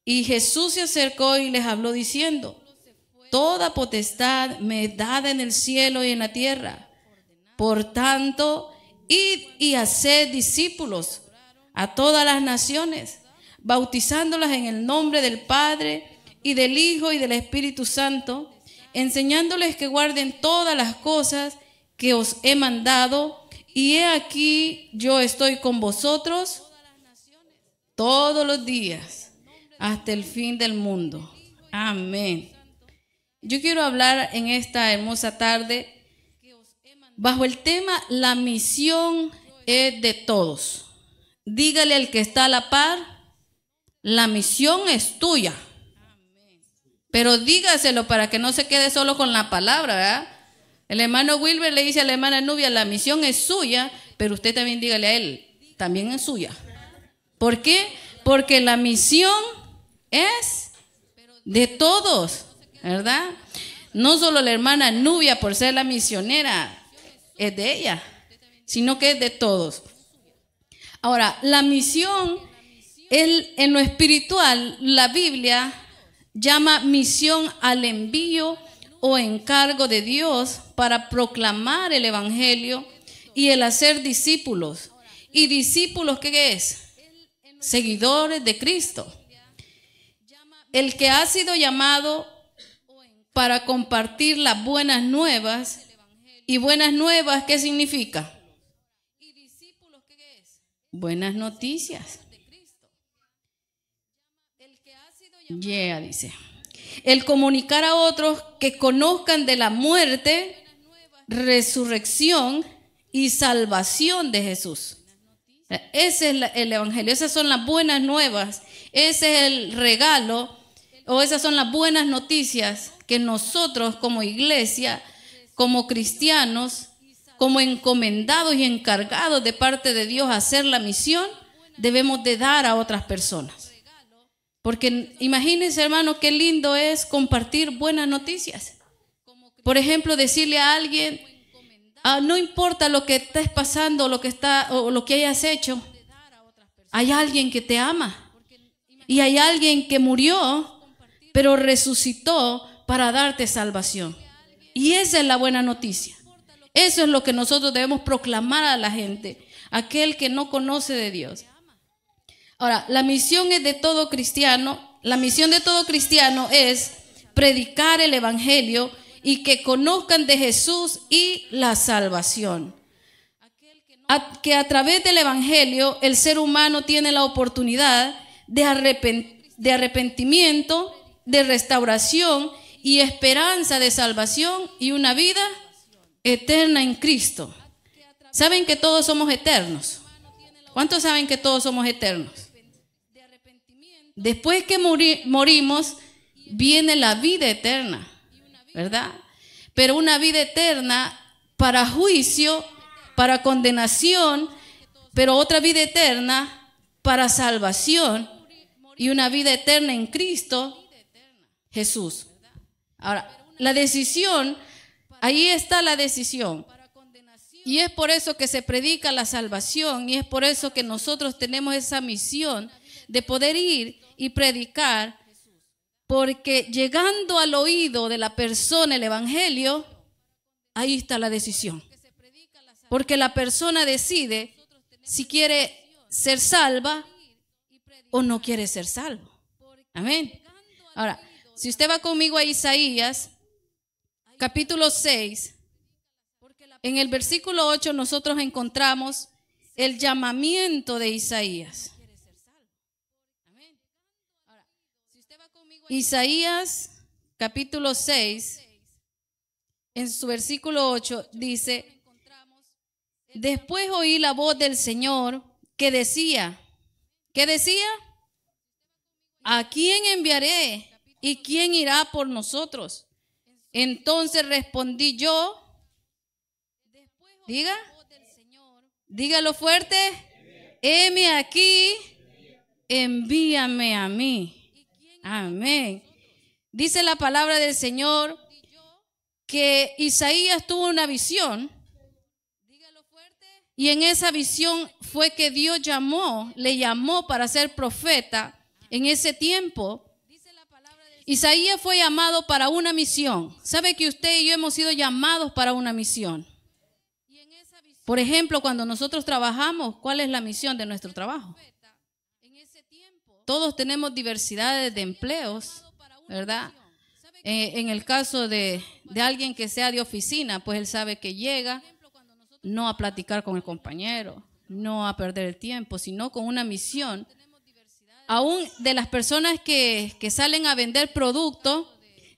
Y Jesús se acercó y les habló diciendo: toda potestad me es dada en el cielo y en la tierra. Por tanto, id y haced discípulos a todas las naciones, bautizándolas en el nombre del Padre y del Hijo y del Espíritu Santo, enseñándoles que guarden todas las cosas que os he mandado. Y he aquí, yo estoy con vosotros todos los días hasta el fin del mundo. Amén. Yo quiero hablar en esta hermosa tarde bajo el tema: la misión es de todos. Dígale al que está a la par: la misión es tuya. Pero dígaselo para que no se quede solo con la palabra, ¿verdad? El hermano Wilber le dice a la hermana Nubia: la misión es suya, pero usted también dígale a él: también es suya. ¿Por qué? Porque la misión es de todos, ¿verdad? No solo la hermana Nubia, por ser la misionera, es de ella, sino que es de todos. Ahora, la misión, en lo espiritual, la Biblia llama misión al envío o encargo de Dios para proclamar el evangelio y el hacer discípulos. ¿Y discípulos qué es? Seguidores de Cristo. El que ha sido llamado para compartir las buenas nuevas. ¿Y buenas nuevas qué significa? Buenas noticias. Dice. El comunicar a otros que conozcan de la muerte, resurrección y salvación de Jesús. Ese es el evangelio, esas son las buenas nuevas, ese es el regalo, o esas son las buenas noticias que nosotros como iglesia, como cristianos, como encomendados y encargados de parte de Dios a hacer la misión, debemos de dar a otras personas. Porque imagínense, hermano, qué lindo es compartir buenas noticias. Por ejemplo, decirle a alguien: no importa lo que estés pasando, o lo que hayas hecho, hay alguien que te ama. Y hay alguien que murió, pero resucitó para darte salvación. Y esa es la buena noticia. Eso es lo que nosotros debemos proclamar a la gente, aquel que no conoce de Dios. Ahora, la misión es de todo cristiano. La misión de todo cristiano es predicar el evangelio y que conozcan de Jesús y la salvación. Que a través del evangelio el ser humano tiene la oportunidad de arrepentimiento, de restauración y esperanza de salvación y una vida eterna en Cristo. ¿Saben que todos somos eternos? ¿Cuántos saben que todos somos eternos? Después que morimos, viene la vida eterna, ¿verdad? Pero una vida eterna para juicio, para condenación, pero otra vida eterna para salvación y una vida eterna en Cristo Jesús. Ahora, la decisión, ahí está la decisión. Y es por eso que se predica la salvación y es por eso que nosotros tenemos esa misión de poder ir y predicar, porque llegando al oído de la persona el evangelio, ahí está la decisión. Porque la persona decide si quiere ser salva o no quiere ser salvo. Amén. Ahora, si usted va conmigo a Isaías, capítulo 6, en el versículo 8 nosotros encontramos el llamamiento de Isaías. Isaías capítulo 6, en su versículo 8 dice: después oí la voz del Señor que decía, ¿qué decía? ¿A quién enviaré y quién irá por nosotros? Entonces respondí yo, dígalo fuerte, heme aquí, envíame a mí. Amén. Dice la palabra del Señor que Isaías tuvo una visión y en esa visión fue que Dios le llamó para ser profeta En ese tiempo, Isaías fue llamado para una misión. ¿Sabe que usted y yo hemos sido llamados para una misión? Por ejemplo, cuando nosotros trabajamos, ¿cuál es la misión de nuestro trabajo? Todos tenemos diversidades de empleos, ¿verdad? En el caso de alguien que sea de oficina, pues él sabe que llega no a platicar con el compañero, no a perder el tiempo, sino con una misión. Aún de las personas que salen a vender productos,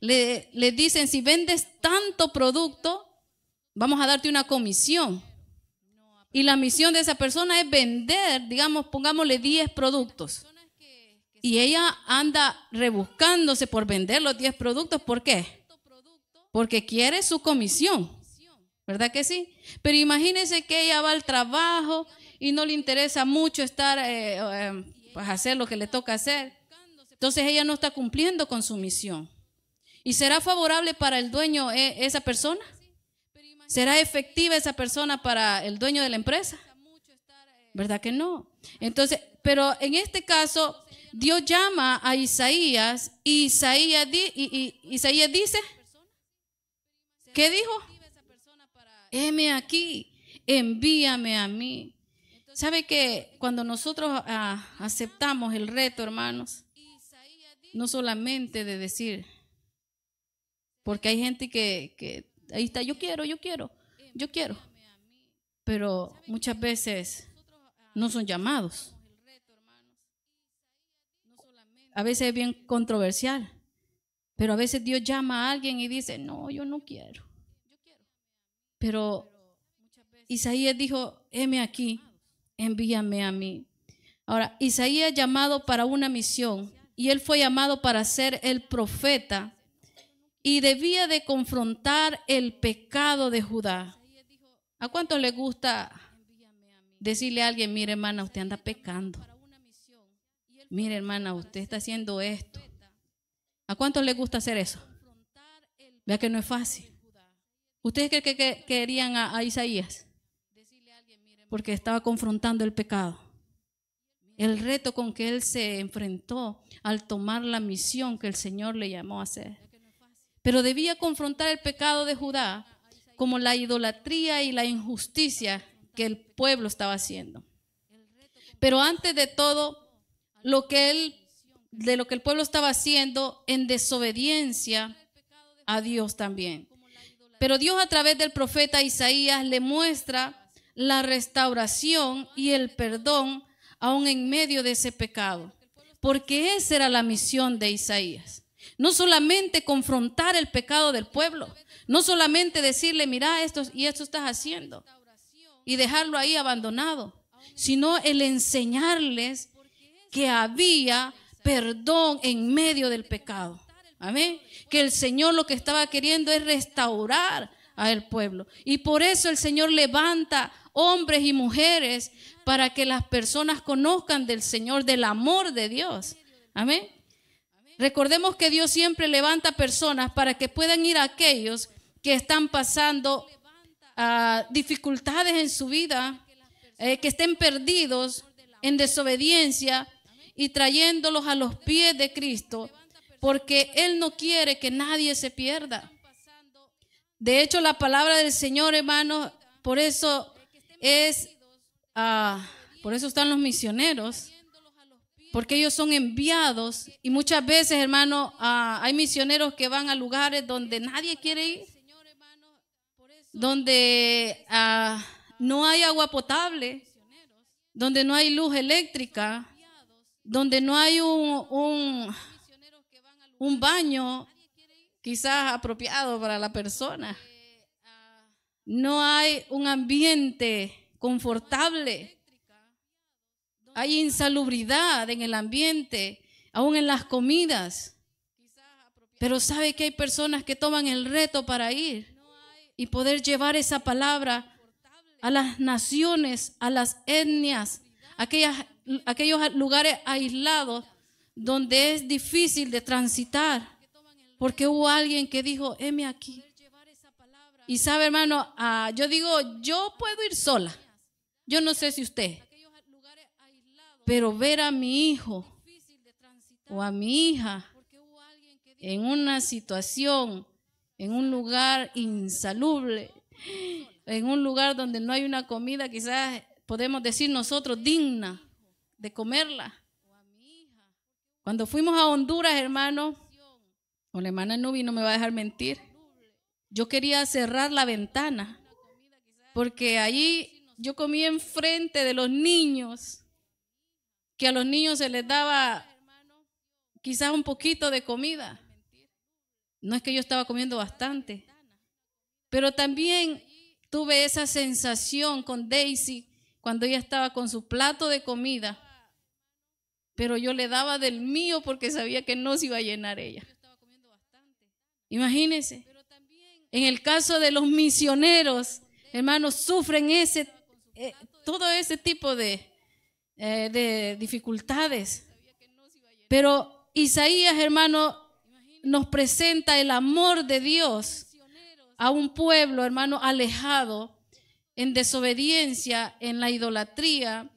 le dicen, si vendes tanto producto, vamos a darte una comisión. Y la misión de esa persona es vender, digamos, pongámosle 10 productos. Y ella anda rebuscándose por vender los 10 productos. ¿Por qué? Porque quiere su comisión. ¿Verdad que sí? Pero imagínense que ella va al trabajo y no le interesa mucho estar, pues hacer lo que le toca hacer. Entonces ella no está cumpliendo con su misión. ¿Y será favorable para el dueño esa persona? ¿Será efectiva esa persona para el dueño de la empresa? ¿Verdad que no? Entonces, pero en este caso, Dios llama a Isaías y Isaías dice, ¿qué dijo? Heme aquí, envíame a mí. ¿Sabe que cuando nosotros aceptamos el reto, hermanos, no solamente de decir, porque hay gente que ahí está, yo quiero, pero muchas veces no son llamados. A veces es bien controversial, pero a veces Dios llama a alguien y dice, no, yo no quiero. Pero Isaías dijo, heme aquí, envíame a mí. Ahora, Isaías llamado para una misión y él fue llamado para ser el profeta y debía de confrontar el pecado de Judá. ¿A cuánto le gusta decirle a alguien, mire hermana, usted anda pecando? Mire hermana, usted está haciendo esto. ¿A cuánto le gusta hacer eso? Vea que no es fácil. ¿Ustedes creen que querían a Isaías? Porque estaba confrontando el pecado. El reto con que él se enfrentó al tomar la misión que el Señor le llamó a hacer. Pero debía confrontar el pecado de Judá como la idolatría y la injusticia que el pueblo estaba haciendo. Pero antes de todo, lo que el pueblo estaba haciendo en desobediencia a Dios también. Pero Dios a través del profeta Isaías le muestra la restauración y el perdón aún en medio de ese pecado. Porque esa era la misión de Isaías. No solamente confrontar el pecado del pueblo, no solamente decirle, mira esto y esto estás haciendo y dejarlo ahí abandonado, sino el enseñarles que había perdón en medio del pecado. Amén. Que el Señor lo que estaba queriendo es restaurar al pueblo. Y por eso el Señor levanta hombres y mujeres para que las personas conozcan del Señor, del amor de Dios. Amén. Recordemos que Dios siempre levanta personas para que puedan ir a aquellos que están pasando dificultades en su vida, que estén perdidos en desobediencia y trayéndolos a los pies de Cristo, porque Él no quiere que nadie se pierda. De hecho, la palabra del Señor, hermanos, por eso están los misioneros, porque ellos son enviados. Y muchas veces, hermano, hay misioneros que van a lugares donde nadie quiere ir, donde no hay agua potable, donde no hay luz eléctrica, donde no hay un baño quizás apropiado para la persona. No hay un ambiente confortable. Hay insalubridad en el ambiente, aún en las comidas. Pero sabe que hay personas que toman el reto para ir y poder llevar esa palabra a las naciones, a las etnias, aquellos lugares aislados donde es difícil de transitar, porque hubo alguien que dijo, heme aquí. Y sabe, hermano, yo digo, yo puedo ir sola. Yo no sé si usted, pero ver a mi hijo o a mi hija en una situación, en un lugar insalubre, en un lugar donde no hay una comida, quizás podemos decir nosotros, digna de comerla. Cuando fuimos a Honduras, hermano, o la hermana Nubi no me va a dejar mentir, yo quería cerrar la ventana, porque allí yo comía enfrente de los niños, que a los niños se les daba quizás un poquito de comida. No es que yo estaba comiendo bastante, pero también tuve esa sensación con Daisy cuando ella estaba con su plato de comida, pero yo le daba del mío porque sabía que no se iba a llenar ella. Imagínense, en el caso de los misioneros, hermanos, sufren todo ese tipo de dificultades. Pero Isaías, hermano, nos presenta el amor de Dios a un pueblo, hermano, alejado, en desobediencia, en la idolatría.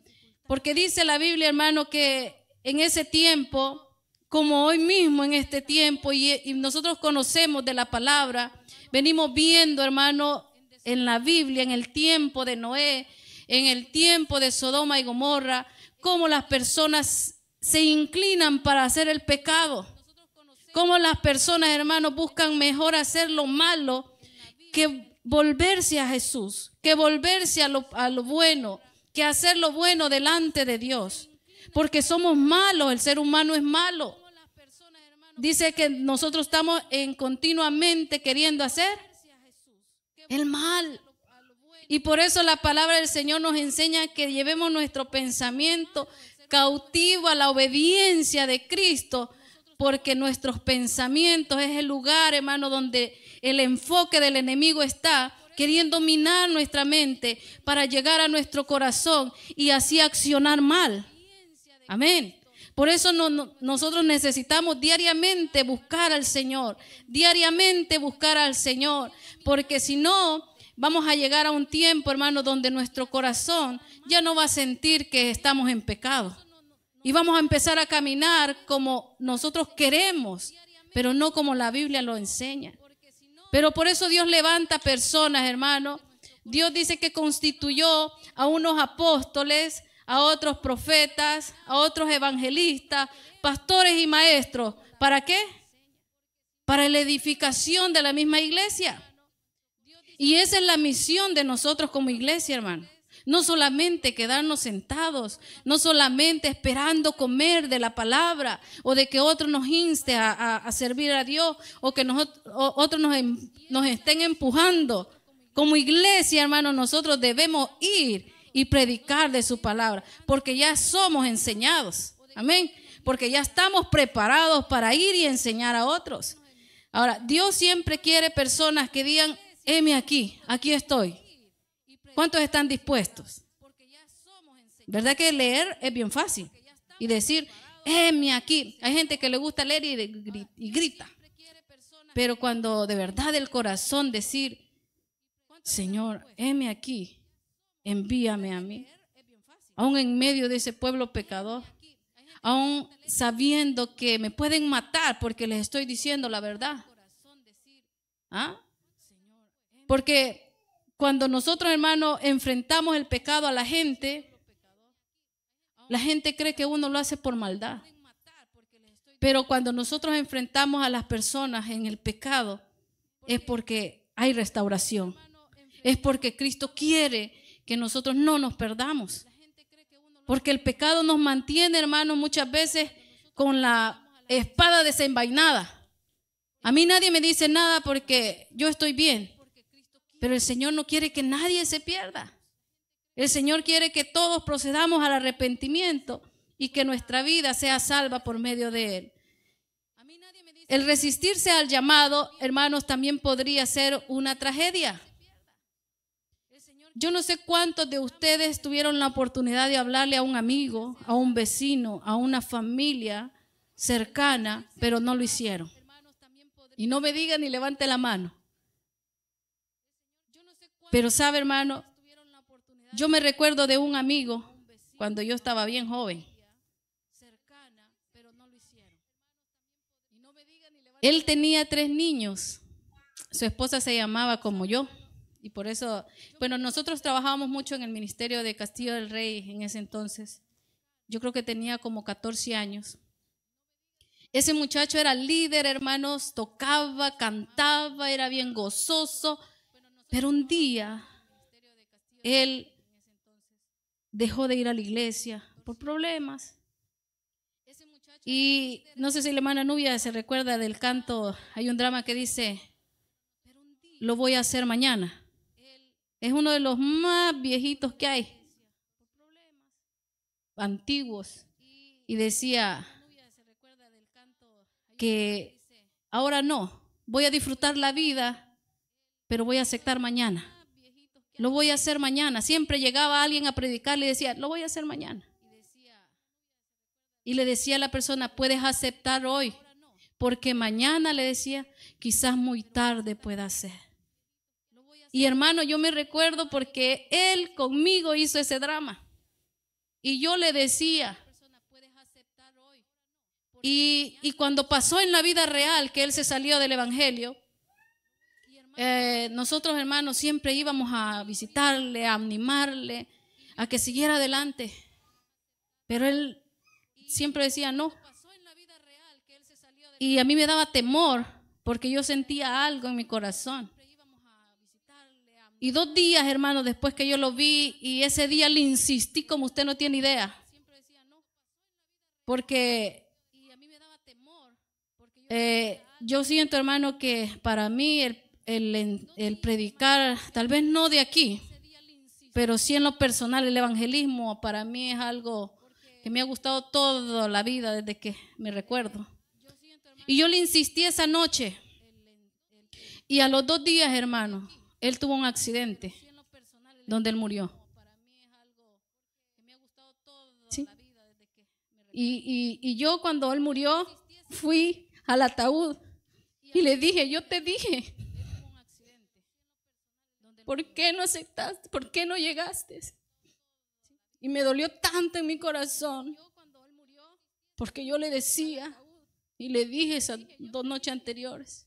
Porque dice la Biblia, hermano, que en ese tiempo, como hoy mismo en este tiempo, y nosotros conocemos de la palabra, venimos viendo, hermano, en la Biblia, en el tiempo de Noé, en el tiempo de Sodoma y Gomorra, cómo las personas se inclinan para hacer el pecado. Cómo las personas, hermanos, buscan mejor hacer lo malo que volverse a Jesús, que volverse a lo bueno, que hacer lo bueno delante de Dios. Porque somos malos, el ser humano es malo. Dice que nosotros estamos continuamente queriendo hacer el mal. Y por eso la palabra del Señor nos enseña que llevemos nuestro pensamiento cautivo a la obediencia de Cristo, porque nuestros pensamientos es el lugar, hermano, donde el enfoque del enemigo está queriendo minar nuestra mente para llegar a nuestro corazón y así accionar mal. Amén. Por eso nosotros necesitamos diariamente buscar al Señor, porque si no, vamos a llegar a un tiempo, hermano, donde nuestro corazón ya no va a sentir que estamos en pecado. Y vamos a empezar a caminar como nosotros queremos, pero no como la Biblia lo enseña. Pero por eso Dios levanta personas, hermano. Dios dice que constituyó a unos apóstoles, a otros profetas, a otros evangelistas, pastores y maestros. ¿Para qué? Para la edificación de la misma iglesia. Y esa es la misión de nosotros como iglesia, hermano. No solamente quedarnos sentados, no solamente esperando comer de la palabra o de que otro nos inste a servir a Dios o que otros nos estén empujando. Como iglesia, hermano, nosotros debemos ir y predicar de su palabra, porque ya somos enseñados. Amén. Porque ya estamos preparados para ir y enseñar a otros. Ahora, Dios siempre quiere personas que digan, heme aquí estoy. ¿Cuántos están dispuestos? ¿Verdad que leer es bien fácil? Y decir, heme aquí. Hay gente que le gusta leer y grita. Pero cuando de verdad del corazón decir, Señor, heme aquí, envíame a mí. Aún en medio de ese pueblo pecador, aún sabiendo que me pueden matar porque les estoy diciendo la verdad. ¿Ah? Porque cuando nosotros, hermanos, enfrentamos el pecado a la gente cree que uno lo hace por maldad. Pero cuando nosotros enfrentamos a las personas en el pecado, es porque hay restauración. Es porque Cristo quiere que nosotros no nos perdamos. Porque el pecado nos mantiene, hermanos, muchas veces con la espada desenvainada. A mí nadie me dice nada porque yo estoy bien. Pero el Señor no quiere que nadie se pierda. El Señor quiere que todos procedamos al arrepentimiento y que nuestra vida sea salva por medio de Él. El resistirse al llamado, hermanos, también podría ser una tragedia. Yo no sé cuántos de ustedes tuvieron la oportunidad de hablarle a un amigo, a un vecino, a una familia cercana, pero no lo hicieron. Y no me digan ni levante la mano. Pero sabe, hermano, yo me recuerdo de un amigo cuando yo estaba bien joven. Él tenía 3 niños. Su esposa se llamaba como yo. Y por eso, bueno, nosotros trabajábamos mucho en el ministerio de Castillo del Rey en ese entonces. Yo creo que tenía como 14 años. Ese muchacho era líder, hermanos, tocaba, cantaba, era bien gozoso. Pero un día, él dejó de ir a la iglesia por problemas. Y no sé si la hermana Nubia se recuerda del canto, hay un drama que dice, lo voy a hacer mañana. Es uno de los más viejitos que hay, antiguos. Y decía que ahora no, voy a disfrutar la vida, pero voy a aceptar mañana. Lo voy a hacer mañana. Siempre llegaba alguien a predicarle y decía, lo voy a hacer mañana. Y le decía a la persona, puedes aceptar hoy, porque mañana, le decía, quizás muy tarde pueda ser. Y hermano, yo me recuerdo porque él conmigo hizo ese drama. Y yo le decía, y cuando pasó en la vida real que él se salió del evangelio, nosotros, hermanos, siempre íbamos a visitarle, a animarle, a que siguiera adelante. Pero él siempre decía no. Y a mí me daba temor porque yo sentía algo en mi corazón. Y 2 días, hermanos, después que yo lo vi, y ese día le insistí como usted no tiene idea. Porque yo siento, hermano, que para mí el predicar, tal vez no de aquí, pero sí en lo personal, el evangelismo para mí es algo que me ha gustado toda la vida desde que me recuerdo. Y yo le insistí esa noche. Y a los 2 días, hermano, él tuvo un accidente donde él murió. ¿Sí? Y yo cuando él murió fui al ataúd y le dije, yo te dije, ¿por qué no aceptaste? ¿Por qué no llegaste? Y me dolió tanto en mi corazón porque yo le decía y le dije esas 2 noches anteriores.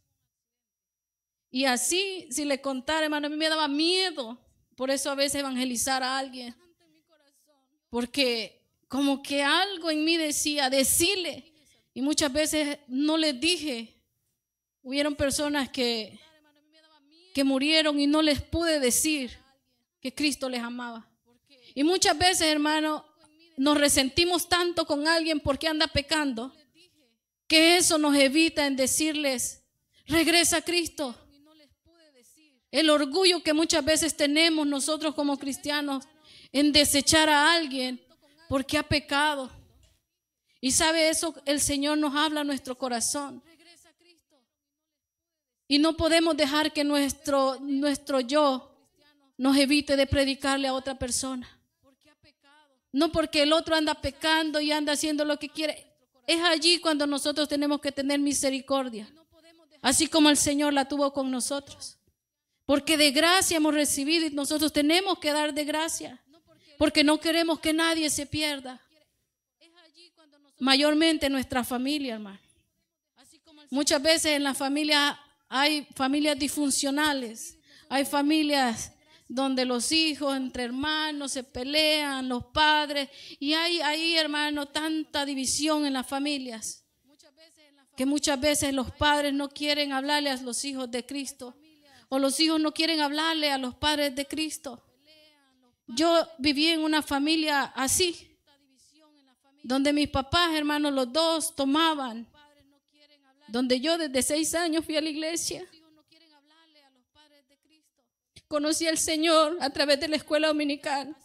Y así, si le contara, hermano, a mí me daba miedo. Por eso a veces evangelizar a alguien. Porque como que algo en mí decía, decirle. Y muchas veces no les dije. Hubieron personas que murieron y no les pude decir que Cristo les amaba. Y muchas veces, hermano, nos resentimos tanto con alguien porque anda pecando, que eso nos evita en decirles, regresa a Cristo. El orgullo que muchas veces tenemos nosotros como cristianos en desechar a alguien porque ha pecado. Y sabe eso, el Señor nos habla a nuestro corazón. Y no podemos dejar que nuestro yo nos evite de predicarle a otra persona. No porque el otro anda pecando y anda haciendo lo que quiere. Es allí cuando nosotros tenemos que tener misericordia. Así como el Señor la tuvo con nosotros. Porque de gracia hemos recibido y nosotros tenemos que dar de gracia. Porque no queremos que nadie se pierda. Mayormente nuestra familia, hermano. Muchas veces en la familia hay familias disfuncionales. Hay familias donde los hijos entre hermanos se pelean, los padres. Y hay ahí, hermano, tanta división en las familias. Que muchas veces los padres no quieren hablarle a los hijos de Cristo. O los hijos no quieren hablarle a los padres de Cristo. Yo viví en una familia así, donde mis papás, hermanos, los dos tomaban, donde yo desde 6 años fui a la iglesia. Conocí al Señor a través de la escuela dominical.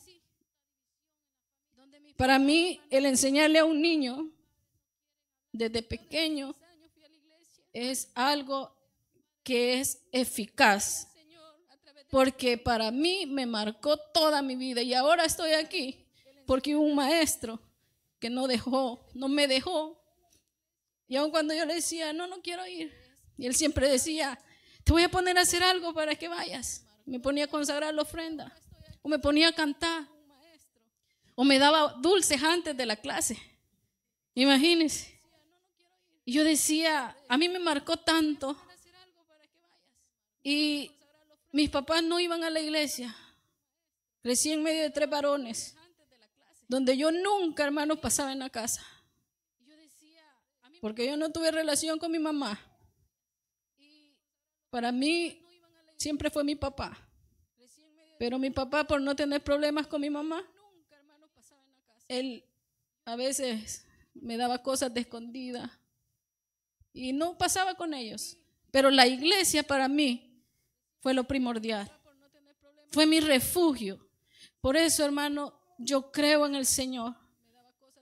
Para mí, el enseñarle a un niño desde pequeño es algo que es eficaz, porque para mí me marcó toda mi vida y ahora estoy aquí porque hubo un maestro que no me dejó. Y aun cuando yo le decía, no quiero ir, y él siempre decía, te voy a poner a hacer algo para que vayas. Me ponía a consagrar la ofrenda, o me ponía a cantar, o me daba dulces antes de la clase. Imagínense. Y yo decía, a mí me marcó tanto. Y mis papás no iban a la iglesia. Crecí en medio de 3 varones, donde yo nunca, hermano, pasaba en la casa. Porque yo no tuve relación con mi mamá. Para mí siempre fue mi papá. Pero mi papá, por no tener problemas con mi mamá, él a veces me daba cosas de escondida y no pasaba con ellos. Pero la iglesia para mí fue lo primordial. Fue mi refugio. Por eso, hermano, yo creo en el Señor.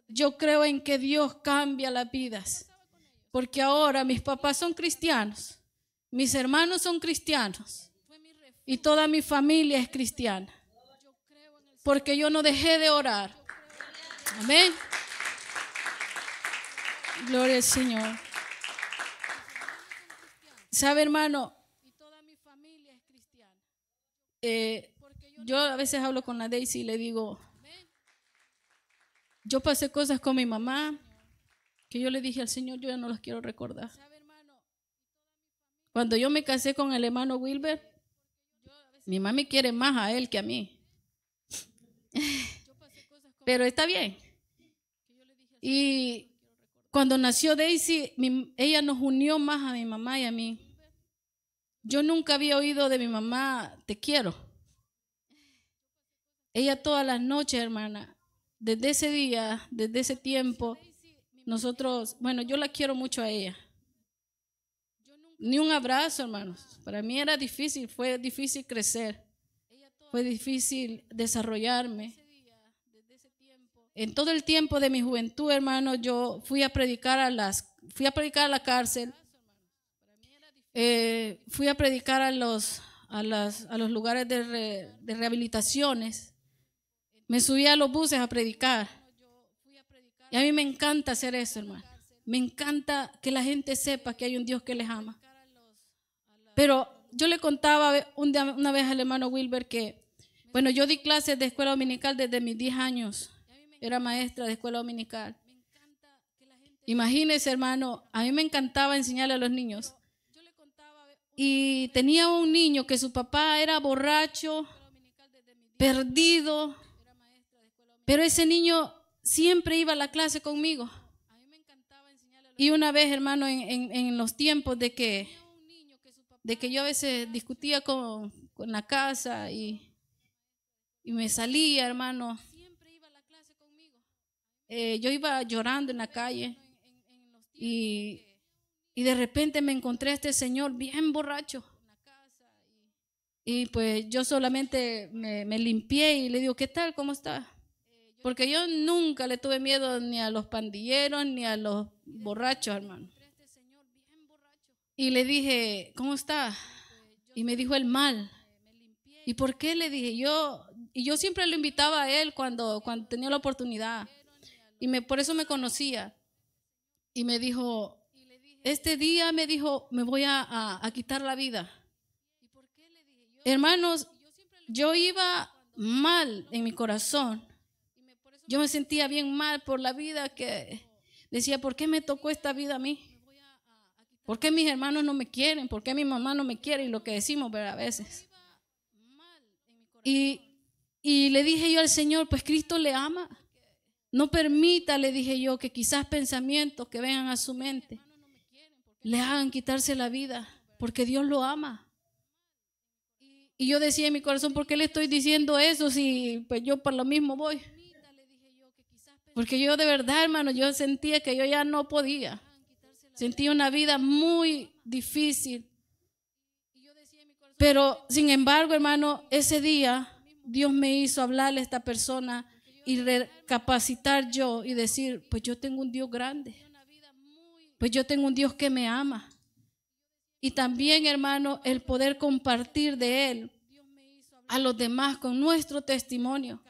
Yo creo en que Dios cambia las vidas. Porque ahora mis papás son cristianos. Mis hermanos son cristianos. Y toda mi familia es cristiana. Porque yo no dejé de orar. Amén. Gloria al Señor. ¿Sabe, hermano? Yo a veces hablo con la Daisy y le digo, yo pasé cosas con mi mamá que yo le dije al Señor, yo ya no las quiero recordar. Cuando yo me casé con el hermano Wilber, mi mamá me quiere más a él que a mí. Pero está bien. Y cuando nació Daisy, ella nos unió más a mi mamá y a mí. Yo nunca había oído de mi mamá, te quiero. Ella todas las noches, hermana, desde ese día, desde ese tiempo, nosotros, bueno, yo la quiero mucho a ella. Ni un abrazo, hermanos. Para mí era difícil, fue difícil crecer. Fue difícil desarrollarme. En todo el tiempo de mi juventud, hermano, yo fui a predicar a la cárcel. Fui a predicar a los lugares de rehabilitaciones. Me subí a los buses a predicar. Y a mí me encanta hacer eso, hermano. Me encanta que la gente sepa que hay un Dios que les ama. Pero yo le contaba una vez al hermano Wilber que, bueno, yo di clases de escuela dominical desde mis 10 años. Era maestra de escuela dominical. Imagínese, hermano, a mí me encantaba enseñarle a los niños. Y tenía un niño que su papá era borracho, perdido, pero ese niño siempre iba a la clase conmigo. Y una vez, hermano, en los tiempos de que yo a veces discutía con la casa y me salía, hermano, yo iba llorando en la calle y de repente me encontré a este señor bien borracho. Y pues yo solamente me limpié y le digo, ¿qué tal? ¿Cómo está? Porque yo nunca le tuve miedo ni a los pandilleros ni a los borrachos, hermano. Y le dije, ¿cómo está? Y me dijo el mal. ¿Y por qué? Le dije yo. Y yo siempre lo invitaba a él cuando tenía la oportunidad. Y por eso me conocía. Y me dijo, este día me dijo, me voy a quitar la vida. Hermanos, yo iba mal en mi corazón. Yo me sentía bien mal por la vida que decía, ¿por qué me tocó esta vida a mí? ¿Por qué mis hermanos no me quieren? ¿Por qué mi mamá no me quiere? Y lo que decimos, ¿verdad? A veces. Y le dije yo al Señor, pues Cristo le ama. No permita, le dije yo, que quizás pensamientos que vengan a su mente le hagan quitarse la vida, porque Dios lo ama. Y yo decía en mi corazón, ¿por qué le estoy diciendo eso si pues yo por lo mismo voy? Porque yo de verdad, hermano, yo sentía que yo ya no podía. Sentía una vida muy difícil. Pero sin embargo, hermano, ese día Dios me hizo hablarle a esta persona y recapacitar yo y decir, pues yo tengo un Dios grande. Pues yo tengo un Dios que me ama. Y también, hermano, el poder compartir de Él a los demás con nuestro testimonio.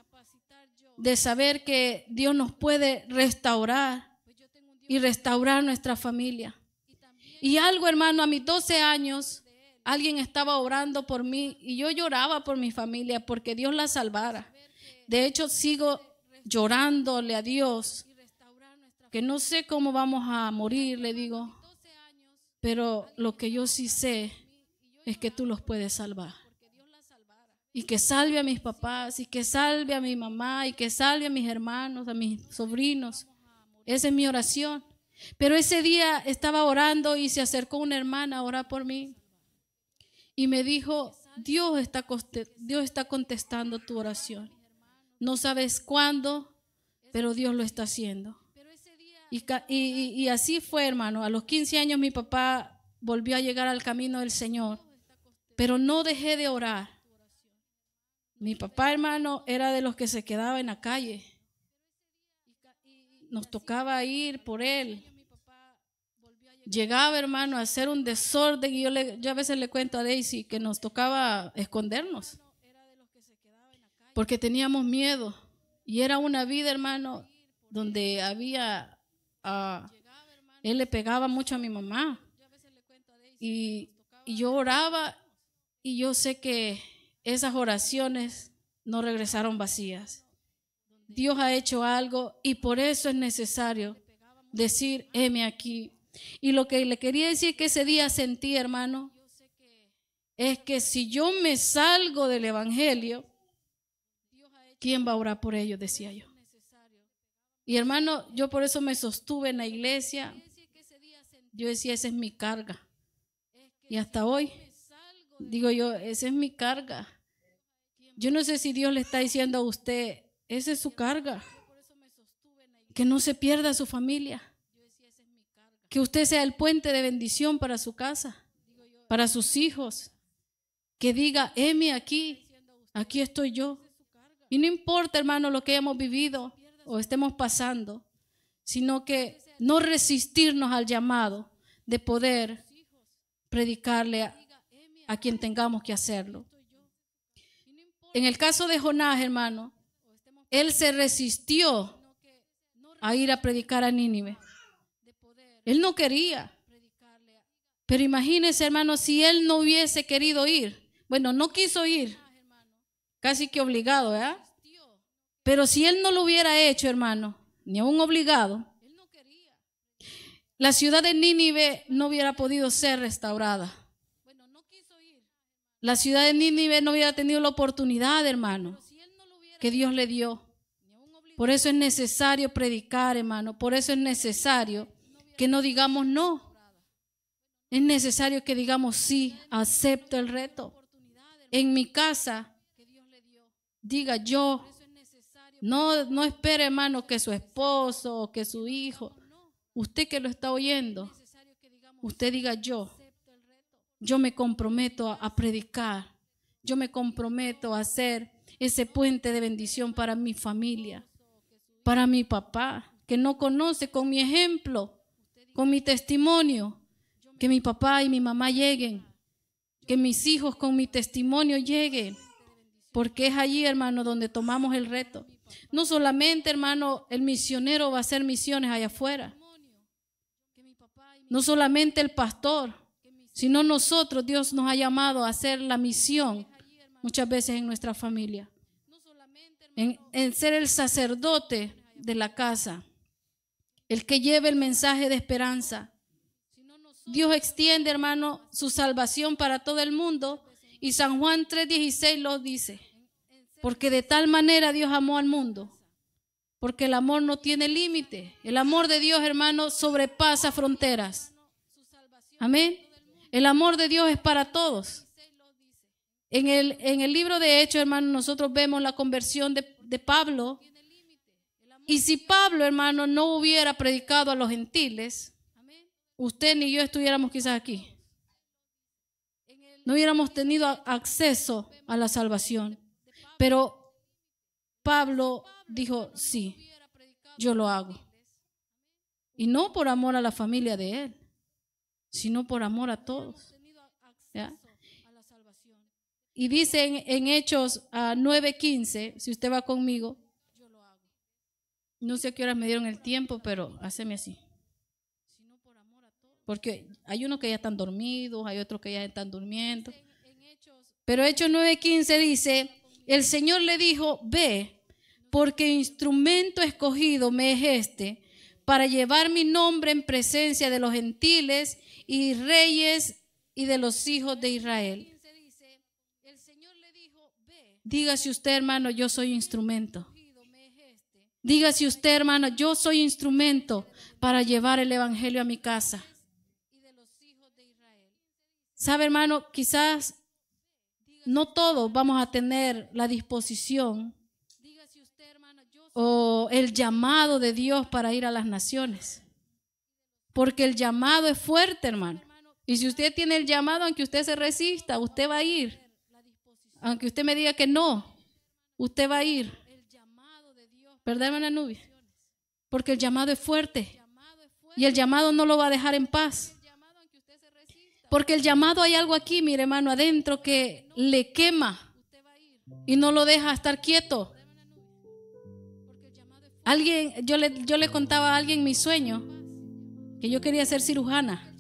De saber que Dios nos puede restaurar y restaurar nuestra familia. Y algo, hermano, a mis 12 años, alguien estaba orando por mí y yo lloraba por mi familia porque Dios la salvara. De hecho, sigo llorándole a Dios que no sé cómo vamos a morir, le digo, pero lo que yo sí sé es que tú los puedes salvar. Y que salve a mis papás, y que salve a mi mamá, y que salve a mis hermanos, a mis sobrinos. Esa es mi oración. Pero ese día estaba orando y se acercó una hermana a orar por mí. Y me dijo, Dios está contestando tu oración. No sabes cuándo, pero Dios lo está haciendo. Y así fue, hermano. A los 15 años mi papá volvió a llegar al camino del Señor. Pero no dejé de orar. Mi papá, hermano, era de los que se quedaba en la calle. Nos tocaba ir por él. Llegaba, hermano, a hacer un desorden. Y yo a veces le cuento a Daisy que nos tocaba escondernos. Porque teníamos miedo. Y era una vida, hermano, donde había... él le pegaba mucho a mi mamá. Y yo oraba y yo sé que esas oraciones no regresaron vacías. Dios ha hecho algo y por eso es necesario decir, heme aquí. Y lo que le quería decir que ese día sentí, hermano, es que si yo me salgo del evangelio, ¿quién va a orar por ellos? Decía yo. Y hermano, yo por eso me sostuve en la iglesia. Yo decía, esa es mi carga. Y hasta hoy, digo yo, esa es mi carga. Yo no sé si Dios le está diciendo a usted, esa es su carga. Que no se pierda su familia. Que usted sea el puente de bendición para su casa, para sus hijos. Que diga, heme aquí, aquí estoy yo. Y no importa, hermano, lo que hayamos vivido o estemos pasando, sino que no resistirnos al llamado de poder predicarle a quien tengamos que hacerlo. En el caso de Jonás, hermano, él se resistió a ir a predicar a Nínive. Él no quería. Pero imagínese, hermano, si él no hubiese querido ir. Bueno, no quiso ir. Casi que obligado, ¿verdad? Pero si él no lo hubiera hecho, hermano, ni aún obligado, la ciudad de Nínive no hubiera podido ser restaurada. La ciudad de Nínive no hubiera tenido la oportunidad, hermano, que Dios le dio. Por eso es necesario predicar, hermano. Por eso es necesario que no digamos no. Es necesario que digamos sí, acepto el reto. En mi casa, diga yo. No espere, hermano, que su esposo o que su hijo, usted que lo está oyendo, usted diga yo me comprometo a predicar, yo me comprometo a ser ese puente de bendición para mi familia, para mi papá, que no conoce, con mi ejemplo, con mi testimonio, que mi papá y mi mamá lleguen, que mis hijos con mi testimonio lleguen, porque es allí, hermano, donde tomamos el reto. No solamente, hermano, el misionero va a hacer misiones allá afuera. No solamente el pastor, sino nosotros. Dios nos ha llamado a hacer la misión muchas veces en nuestra familia. En ser el sacerdote de la casa, el que lleve el mensaje de esperanza. Dios extiende, hermano, su salvación para todo el mundo. Y San Juan 3:16 lo dice. Porque de tal manera Dios amó al mundo. Porque el amor no tiene límite. El amor de Dios, hermano, sobrepasa fronteras. Amén. El amor de Dios es para todos. En el libro de Hechos, hermano, nosotros vemos la conversión de Pablo. Y si Pablo, hermano, no hubiera predicado a los gentiles, usted ni yo estuviéramos quizás aquí. No hubiéramos tenido acceso a la salvación. Pero Pablo dijo, sí, yo lo hago. Y no por amor a la familia de él, sino por amor a todos. ¿Ya? Y dice en Hechos 9:15, si usted va conmigo, no sé a qué horas me dieron el tiempo, pero haceme así. Porque hay unos que ya están dormidos, hay otros que ya están durmiendo. Pero Hechos 9:15 dice, el Señor le dijo, ve, porque instrumento escogido me es este, para llevar mi nombre en presencia de los gentiles y reyes y de los hijos de Israel. Dígase usted, hermano, yo soy instrumento. Dígase usted, hermano, yo soy instrumento para llevar el evangelio a mi casa. ¿Sabe, hermano? Quizás no todos vamos a tener la disposición o el llamado de Dios para ir a las naciones. Porque el llamado es fuerte, hermano. Y si usted tiene el llamado, aunque usted se resista, usted va a ir. Aunque usted me diga que no, usted va a ir. ¿Verdad, hermana Nubia? Porque el llamado es fuerte. Y el llamado no lo va a dejar en paz. Porque el llamado, hay algo aquí, mire, hermano, adentro que le quema y no lo deja estar quieto. Alguien, yo le contaba a alguien mi sueño, que yo quería ser cirujana,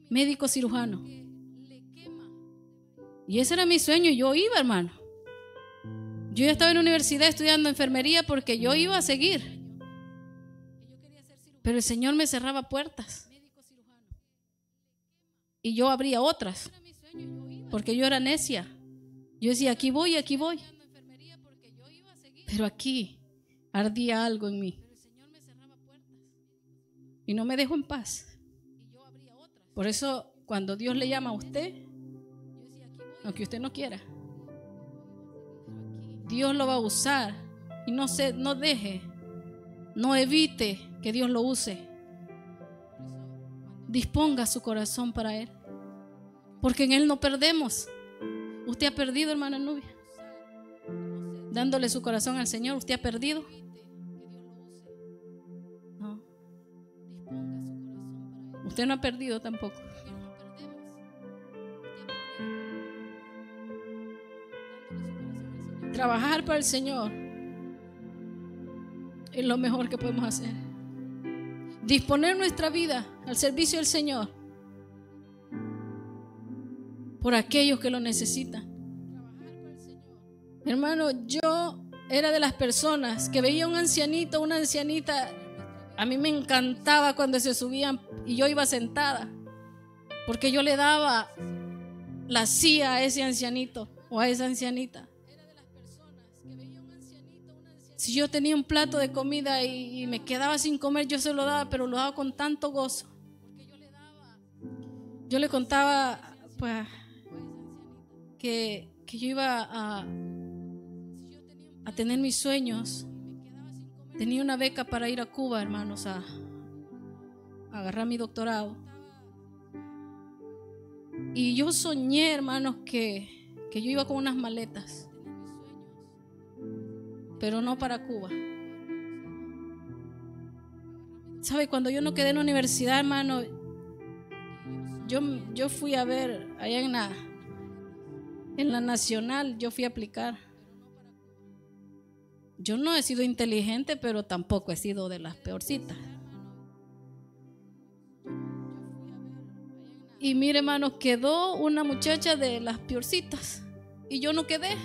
médico cirujano. Y ese era mi sueño, yo iba, hermano. Yo ya estaba en la universidad estudiando enfermería porque yo iba a seguir. Pero el Señor me cerraba puertas. Y yo abría otras. Porque yo era necia. Yo decía, aquí voy, aquí voy. Pero aquí ardía algo en mí. Y no me dejó en paz. Por eso, cuando Dios le llama a usted, aunque usted no quiera, Dios lo va a usar. Y no deje, no evite que Dios lo use. Disponga su corazón para Él, porque en Él no perdemos. Usted ha perdido, hermana Nubia, dándole su corazón al Señor. Usted ha perdido. No. Usted no ha perdido tampoco. Trabajar para el Señor es lo mejor que podemos hacer. Disponer nuestra vida al servicio del Señor por aquellos que lo necesitan. Hermano, yo era de las personas que veía un ancianito, una ancianita. A mí me encantaba cuando se subían y yo iba sentada, porque yo le daba la silla a ese ancianito o a esa ancianita. Si yo tenía un plato de comida y me quedaba sin comer, yo se lo daba, pero lo daba con tanto gozo. Yo le contaba pues, que yo iba a tener mis sueños. Tenía una beca para ir a Cuba, hermanos, a agarrar mi doctorado. Y yo soñé, hermanos, que yo iba con unas maletas, pero no para Cuba. ¿Sabe? Cuando yo no quedé en la universidad, hermano, yo fui a ver allá en la Nacional, yo fui a aplicar. Yo no he sido inteligente, pero tampoco he sido de las peorcitas. Y mire, hermano, quedó una muchacha de las peorcitas y yo no quedé.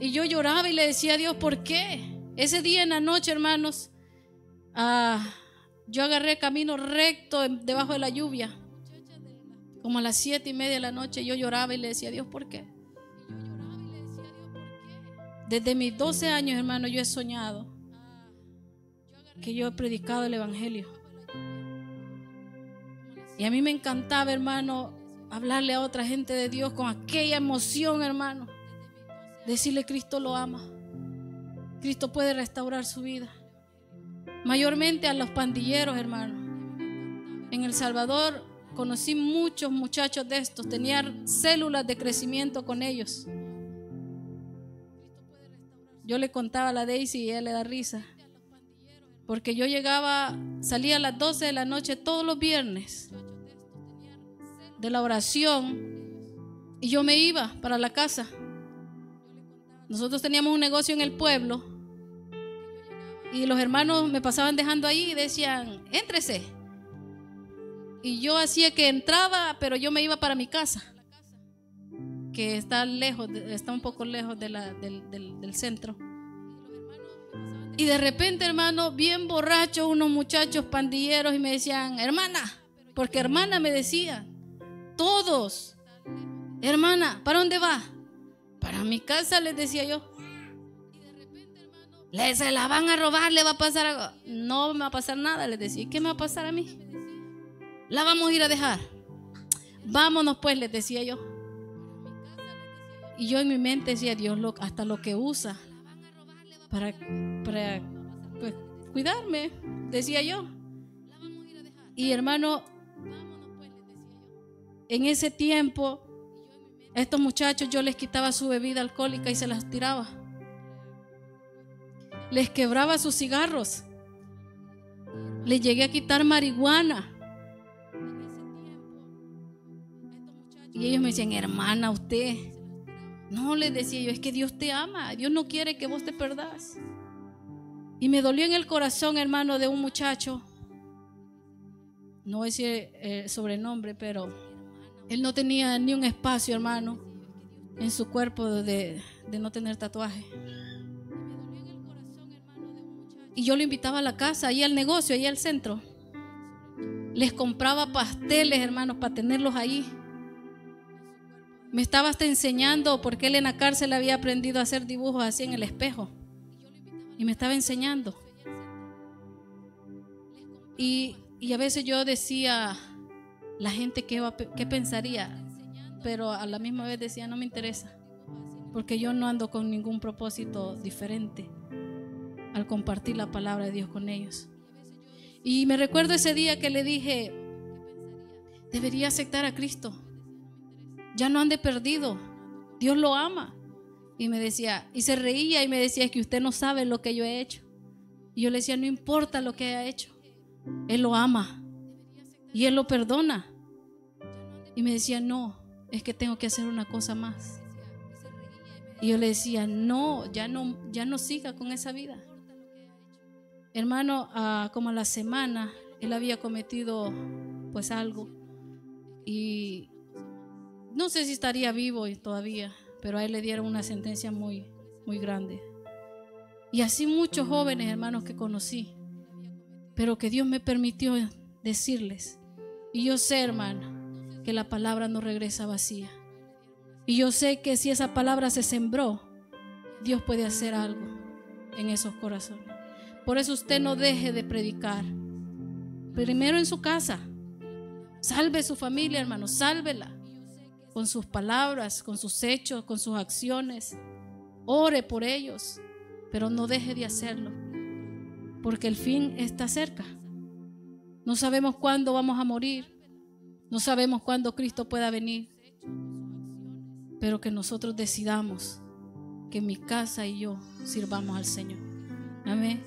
Y yo lloraba y le decía a Dios, ¿por qué? Ese día en la noche, hermanos, yo agarré camino recto debajo de la lluvia. Como a las 7:30 de la noche yo lloraba y le decía a Dios, ¿por qué? Desde mis 12 años, hermano, yo he soñado que yo he predicado el evangelio. Y a mí me encantaba, hermano, hablarle a otra gente de Dios con aquella emoción, hermano. Decirle, Cristo lo ama. Cristo puede restaurar su vida. Mayormente a los pandilleros, hermano. En El Salvador conocí muchos muchachos de estos. Tenía células de crecimiento con ellos. Yo le contaba a la Daisy y ella le da risa. Porque yo salía a las 12 de la noche todos los viernes de la oración y yo me iba para la casa. Nosotros teníamos un negocio en el pueblo y los hermanos me pasaban dejando ahí y decían, éntrese. Y yo hacía que entraba, pero yo me iba para mi casa, que está un poco lejos del centro. Y de repente, hermano, bien borrachos, unos muchachos pandilleros, y me decían, hermana, porque hermana me decían, todos, hermana, ¿para dónde va? Para mi casa, les decía yo. Se la van a robar, le va a pasar algo. No me va a pasar nada, les decía. ¿Y qué me va a pasar a mí? La vamos a ir a dejar. Vámonos pues, les decía yo. Y yo en mi mente decía, Dios hasta lo que usa para pues, cuidarme, decía yo. Y hermano, en ese tiempo, a estos muchachos yo les quitaba su bebida alcohólica y se las tiraba. Les quebraba sus cigarros. Les llegué a quitar marihuana. Y ellos me decían, hermana, usted. No, les decía yo, es que Dios te ama. Dios no quiere que vos te perdas. Y me dolió en el corazón, hermano, de un muchacho. No voy a decir el sobrenombre, pero él no tenía ni un espacio, hermano, en su cuerpo de no tener tatuaje. Y yo lo invitaba a la casa, ahí al negocio, ahí al centro. Les compraba pasteles, hermanos, para tenerlos ahí. Me estaba hasta enseñando, porque él en la cárcel había aprendido a hacer dibujos así en el espejo. Y me estaba enseñando. Y a veces yo decía, la gente qué pensaría, pero a la misma vez decía, no me interesa, porque yo no ando con ningún propósito diferente al compartir la palabra de Dios con ellos. Y me recuerdo ese día que le dije, debería aceptar a Cristo, ya no ande perdido, Dios lo ama. Y me decía, y se reía y me decía, es que usted no sabe lo que yo he hecho. Y yo le decía, no importa lo que haya hecho, Él lo ama y Él lo perdona. Y me decía, no, es que tengo que hacer una cosa más. Y yo le decía, no, ya no siga con esa vida. Hermano, como a la semana él había cometido pues algo, y no sé si estaría vivo todavía, pero a él le dieron una sentencia muy, muy grande. Y así muchos jóvenes, hermanos, que conocí, pero que Dios me permitió decirles. Y yo sé, hermano, que la palabra no regresa vacía. Y yo sé que si esa palabra se sembró, Dios puede hacer algo en esos corazones. Por eso usted no deje de predicar. Primero en su casa. Salve su familia, hermano, sálvela. Con sus palabras, con sus hechos, con sus acciones. Ore por ellos, pero no deje de hacerlo, porque el fin está cerca. No sabemos cuándo vamos a morir. No sabemos cuándo Cristo pueda venir. Pero que nosotros decidamos que mi casa y yo sirvamos al Señor. Amén.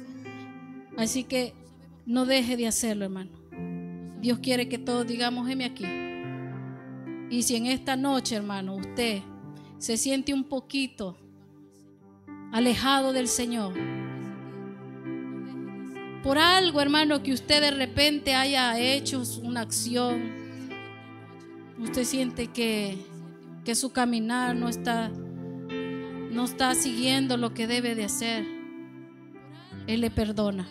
Así que no deje de hacerlo, hermano. Dios quiere que todos digamos, heme aquí. Y si en esta noche, hermano, usted se siente un poquito alejado del Señor, por algo, hermano, que usted de repente haya hecho una acción, usted siente que su caminar no está siguiendo lo que debe de hacer, Él le perdona,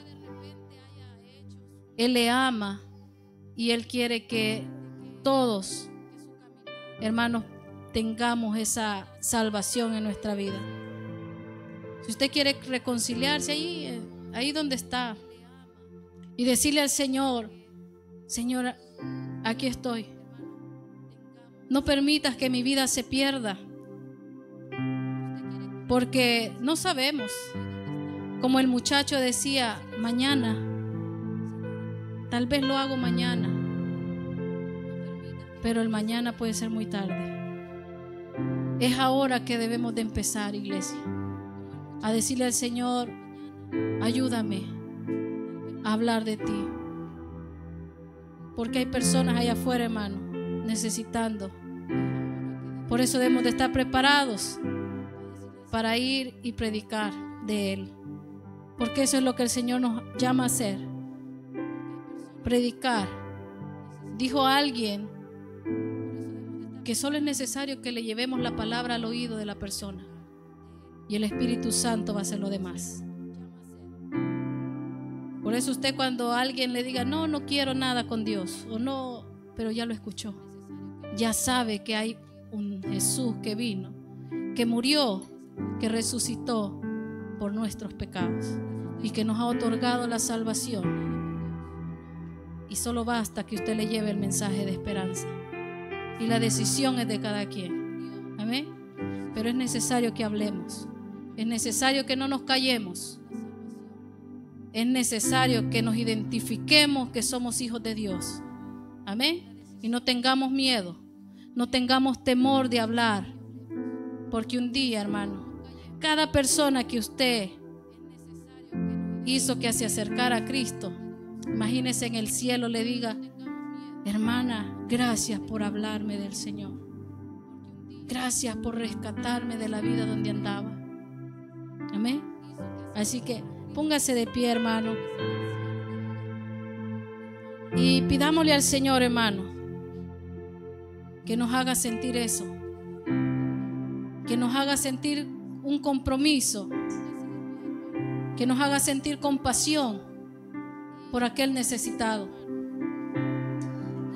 Él le ama y Él quiere que todos, hermanos, tengamos esa salvación en nuestra vida. Si usted quiere reconciliarse ahí donde está, y decirle al Señor, Señor, aquí estoy. No permitas que mi vida se pierda, porque no sabemos. Como el muchacho decía, mañana, tal vez lo hago mañana, pero el mañana puede ser muy tarde. Es ahora que debemos de empezar, iglesia, a decirle al Señor, ayúdame a hablar de ti, porque hay personas allá afuera, hermano, necesitando. Por eso debemos de estar preparados para ir y predicar de Él, porque eso es lo que el Señor nos llama a hacer, predicar. Dijo alguien que solo es necesario que le llevemos la palabra al oído de la persona y el Espíritu Santo va a hacer lo demás. Por eso usted, cuando alguien le diga no, no quiero nada con Dios, o no, pero ya lo escuchó, ya sabe que hay un Jesús que vino, que murió, que resucitó por nuestros pecados y que nos ha otorgado la salvación. Y solo basta que usted le lleve el mensaje de esperanza, y la decisión es de cada quien. Amén. Pero es necesario que hablemos, es necesario que no nos callemos, es necesario que nos identifiquemos que somos hijos de Dios. Amén. Y no tengamos miedo, no tengamos temor de hablar, porque un día, hermano, cada persona que usted hizo que se acercara a Cristo, imagínese, en el cielo le diga: hermana, gracias por hablarme del Señor, gracias por rescatarme de la vida donde andaba. Amén. Así que póngase de pie, hermano, y pidámosle al Señor, hermano, que nos haga sentir eso, que nos haga sentir un compromiso, que nos haga sentir compasión por aquel necesitado.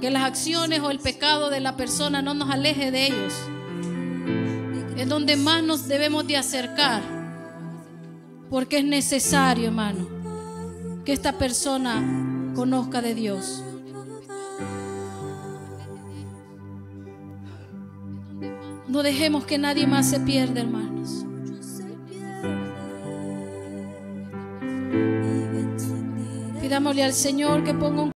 Que las acciones o el pecado de la persona no nos aleje de ellos. Es donde más nos debemos de acercar, porque es necesario, hermano, que esta persona conozca de Dios. No dejemos que nadie más se pierda, hermanos. Pidámosle al Señor que ponga un